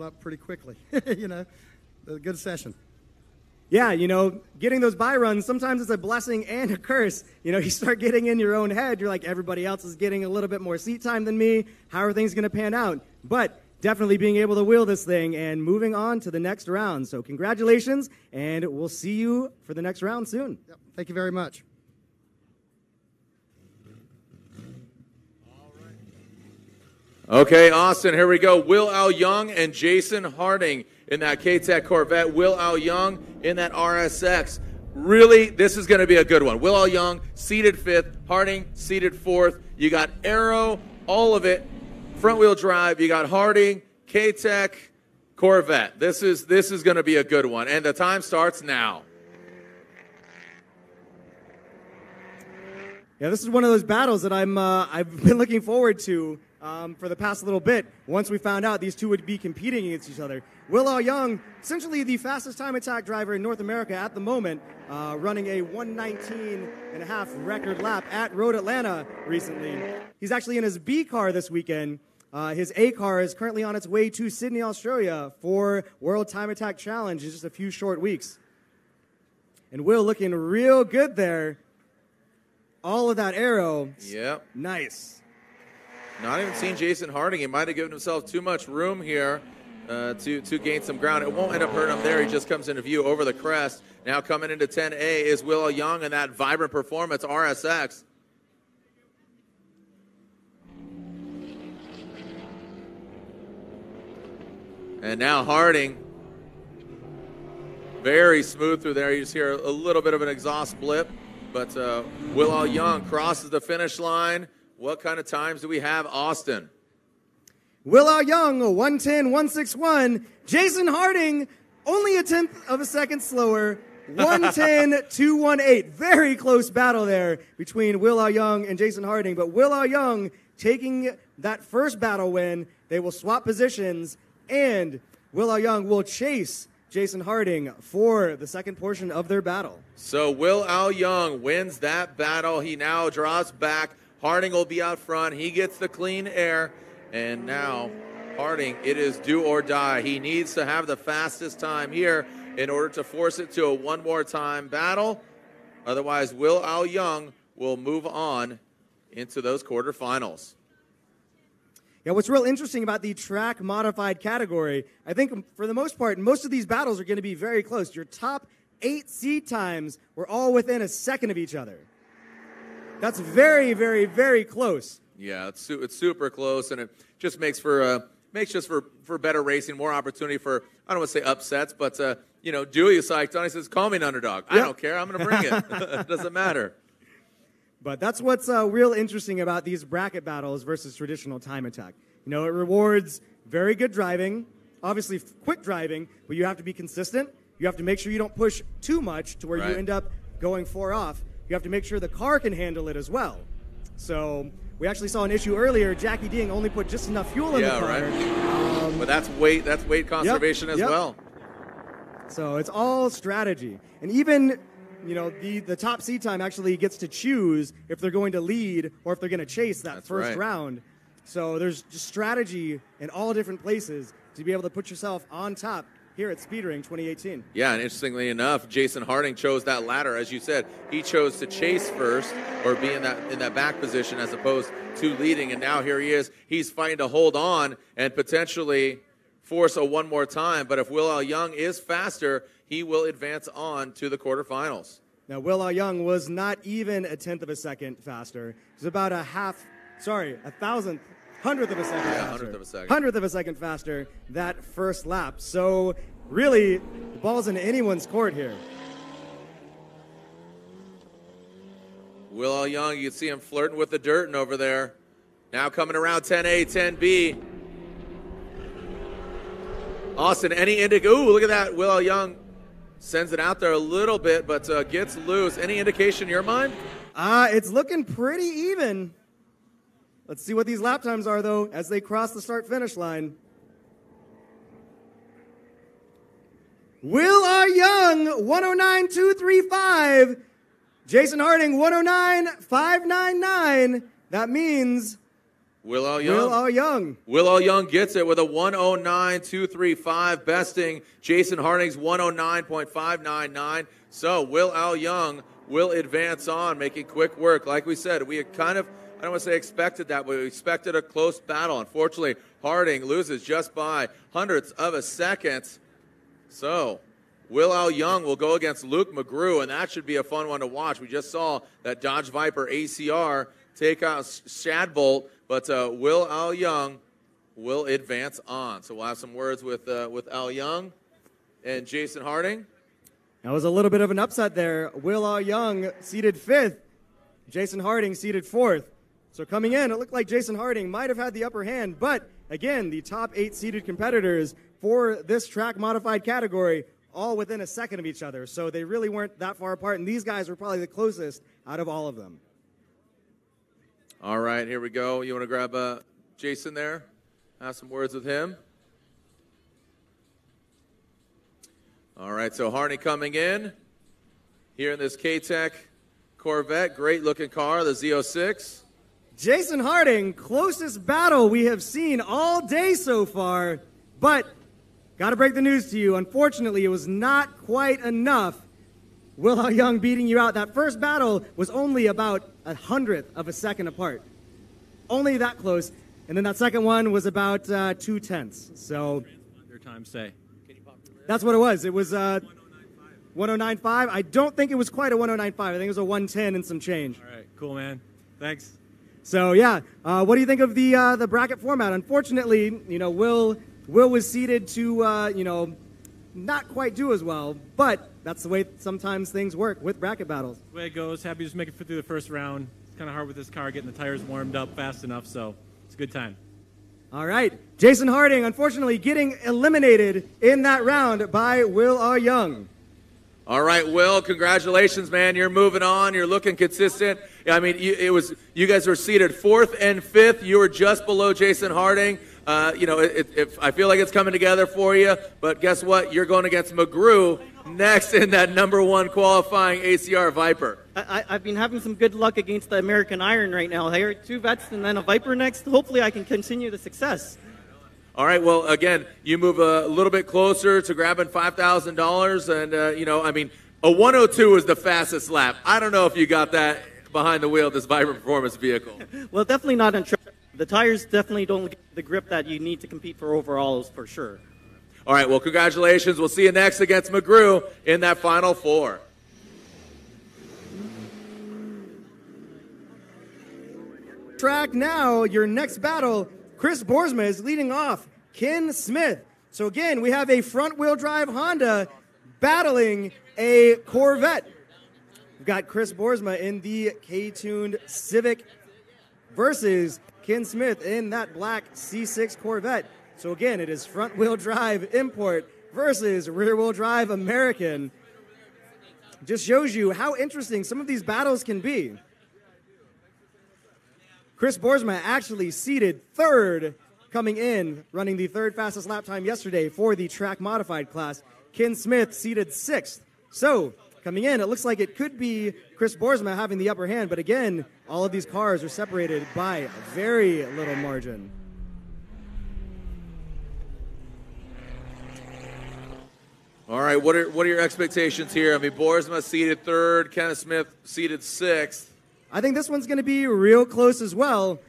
up pretty quickly. You know, a good session. Yeah, you know, getting those buy runs, sometimes it's a blessing and a curse. You know, you start getting in your own head. You're like, everybody else is getting a little bit more seat time than me. How are things going to pan out? But definitely being able to wheel this thing and moving on to the next round. So congratulations, and we'll see you for the next round soon. Yep. Thank you very much. Okay, Austin, here we go. Will Au-Yeung and Jason Harding in that Katech Corvette. Will Au-Yeung in that RSX. Really, this is going to be a good one. Will Au-Yeung seated 5th, Harding seated 4th. You got aero, all of it, front-wheel drive. You got Harding, Katech, Corvette. This is going to be a good one, and the time starts now. Yeah, this is one of those battles that I've been looking forward to for the past little bit. Once we found out these two would be competing against each other. Will Au-Yeung, essentially the fastest time attack driver in North America at the moment, running a 1:19.5 record lap at Road Atlanta recently. He's actually in his B car this weekend. His A car is currently on its way to Sydney, Australia for World Time Attack Challenge in just a few short weeks. And Will looking real good there. All of that aero. Yep. Nice. Not even seen Jason Harding. He might have given himself too much room here to gain some ground. It won't end up hurting him there. He just comes into view over the crest. Now coming into 10A is Will Au-Yeung and that vibrant performance RSX. And now Harding. Very smooth through there. You just hear a little bit of an exhaust blip. But Will Au-Yeung crosses the finish line. What kind of times do we have, Austin? Will Au-Yeung, 1:10.161. Jason Harding, only a tenth of a second slower, 1:10.218. Very close battle there between Will Au-Yeung and Jason Harding. But Will Au-Yeung taking that first battle win. They will swap positions, and Will Au-Yeung will chase Jason Harding for the second portion of their battle. So Will Au-Yeung wins that battle. He now draws back. Harding will be out front. He gets the clean air. And now Harding, it is do or die. He needs to have the fastest time here in order to force it to a one more time battle. Otherwise, Will Au-Yeung will move on into those quarterfinals. Yeah, what's real interesting about the track modified category, I think for the most part, most of these battles are going to be very close. Your top 8 seat times were all within a second of each other. That's very, very, very close. Yeah, it's super close, and it just makes for better racing, more opportunity for, I don't want to say upsets, but you know, Dewey is psyched on. He says, "Call me an underdog. Yep. I don't care. I'm going to bring it. It doesn't matter." But that's what's real interesting about these bracket battles versus traditional time attack. You know, it rewards very good driving, obviously quick driving, but you have to be consistent. You have to make sure you don't push too much to where you end up going 4 off. You have to make sure the car can handle it as well. So we actually saw an issue earlier. Jackie Ding only put just enough fuel in the car. Right. But that's weight conservation as well. So it's all strategy. And even, you know, the top seat time actually gets to choose if they're going to lead or if they're going to chase that first round. So there's just strategy in all different places to be able to put yourself on top here at Speedring 2018. Yeah, and interestingly enough, Jason Harding chose that latter. As you said, he chose to chase first or be in that back position as opposed to leading, and now here he is. He's fighting to hold on and potentially force a one more time, but if Will Au-Yeung is faster, he will advance on to the quarterfinals. Now, Will Au-Yeung was not even a tenth of a second faster. It was about a hundredth of a second faster. Hundredth of a second faster that first lap. So really, the ball's in anyone's court here. Will Au-Yeung, you can see him flirting with the dirt over there. Now coming around 10A, 10B. Austin, any ooh, look at that. Will Au-Yeung sends it out there a little bit, but gets loose. Any indication in your mind? It's looking pretty even. Let's see what these lap times are, though, as they cross the start-finish line. Will Au-Yeung, 109.235. Jason Harding, 109.599. That means Will Au-Yeung. Will Au-Yeung. Will Au-Yeung gets it with a 109.235, besting Jason Harding's 109.599. So Will Au-Yeung will advance on, making quick work. Like we said, we had kind of, I don't want to say expected that, but we expected a close battle. Unfortunately, Harding loses just by hundredths of a second. So Will Au-Yeung will go against Luke McGrew, and that should be a fun one to watch. We just saw that Dodge Viper ACR take out Shadbolt, but Will Au-Yeung will advance on. So we'll have some words with Au-Yeung and Jason Harding. That was a little bit of an upset there. Will Au-Yeung seated 5th. Jason Harding seated 4th. So coming in, it looked like Jason Harding might have had the upper hand, but again, the top 8 seeded competitors for this track modified category all within a second of each other. So they really weren't that far apart, and these guys were probably the closest out of all of them. All right, here we go. You want to grab Jason there? Have some words with him. All right, so Harding coming in here in this Katech Corvette. Great-looking car, the Z06. Jason Harding, closest battle we have seen all day so far, but got to break the news to you. Unfortunately, it was not quite enough. Will Au-Yeung beating you out. That first battle was only about 100th of a second apart. Only that close. And then that second one was about 2/10. So Your time, say. that's what it was. It was 1095. I don't think it was quite a 1095. I think it was a 110 and some change. All right, cool, man. Thanks. So yeah, what do you think of the bracket format? Unfortunately, Will was seeded to not quite do as well, but that's the way sometimes things work with bracket battles. The way it goes, happy to just make it through the first round. It's kind of hard with this car getting the tires warmed up fast enough, so it's a good time. All right, Jason Harding, unfortunately, getting eliminated in that round by Will Au-Yeung. All right, Will, congratulations, man. You're moving on. You're looking consistent. I mean, you guys were seated 4th and 5th. You were just below Jason Harding. I feel like it's coming together for you, but guess what? You're going against McGrew next in that #1 qualifying ACR Viper. I've been having some good luck against the American Iron right now. I heard 2 vets and then a Viper next. Hopefully I can continue the success. All right, well, again, you move a little bit closer to grabbing $5,000, and, a 102 is the fastest lap. I don't know if you got that behind the wheel of this Viper Performance vehicle. Well, definitely not on track. The tires definitely don't get the grip that you need to compete for overalls, for sure. All right, well, congratulations. We'll see you next against McGrew in that Final 4. Track now, your next battle, Chris Boersma is leading off Ken Smith. So again, we have a front-wheel drive Honda battling a Corvette. We've got Chris Boersma in the K-tuned Civic versus Ken Smith in that black C6 Corvette. So again, it is front-wheel drive import versus rear-wheel drive American. Just shows you how interesting some of these battles can be. Chris Boersma actually seated 3rd coming in, running the 3rd fastest lap time yesterday for the track modified class. Ken Smith seated 6th. So coming in, it looks like it could be Chris Boersma having the upper hand, but again, all of these cars are separated by very little margin. All right, what are your expectations here? I mean, Boersma seated 3rd, Kenneth Smith seated 6th. I think this one's going to be real close as well.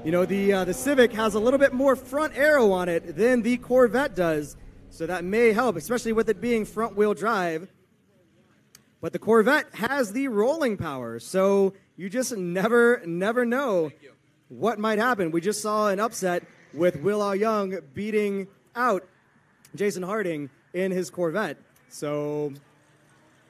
The Civic has a little bit more front aero on it than the Corvette does, so that may help, especially with it being front-wheel drive. But the Corvette has the rolling power, so you just never know what might happen. We just saw an upset with Will Au-Yeung beating out Jason Harding in his Corvette. So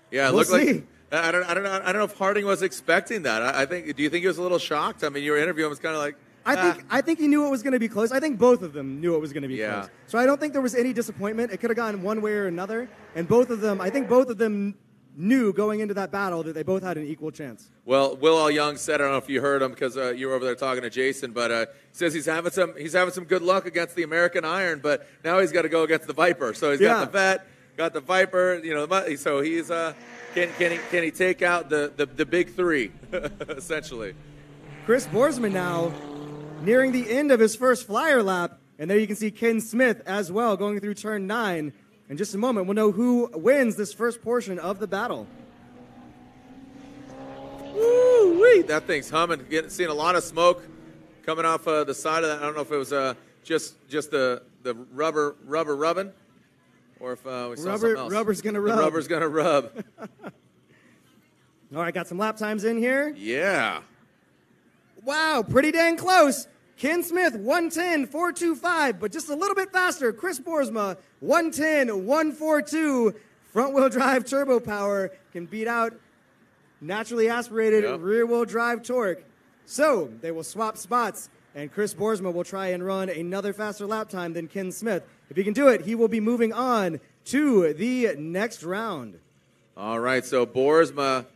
yeah, it we'll looked see. like I don't know if Harding was expecting that. Do you think he was a little shocked? I mean, your interview was kind of like. I think he knew it was going to be close. I think both of them knew it was going to be close. So I don't think there was any disappointment. It could have gone one way or another. And I think both of them knew going into that battle that they both had an equal chance. Well, Will Au-Yeung said, I don't know if you heard him because you were over there talking to Jason, but he says he's having some good luck against the American Iron, but now he's got to go against the Viper. So he's got the Vet, got the Viper, so he's can he take out the big 3 essentially. Chris Boersma now nearing the end of his first flyer lap. And there you can see Ken Smith as well going through turn 9. In just a moment, we'll know who wins this first portion of the battle. Woo-wee, that thing's humming. Seeing a lot of smoke coming off the side of that. I don't know if it was just the rubber rubbing, or if we saw something else. Rubber's gonna rub. The rubber's gonna rub. All right, got some lap times in here. Yeah. Wow, pretty dang close. Ken Smith, 110.425, but just a little bit faster. Chris Boersma, 110.142. Front-wheel drive turbo power can beat out naturally aspirated rear-wheel drive torque. So they will swap spots, and Chris Boersma will try and run another faster lap time than Ken Smith. If he can do it, he will be moving on to the next round. All right, so Boersma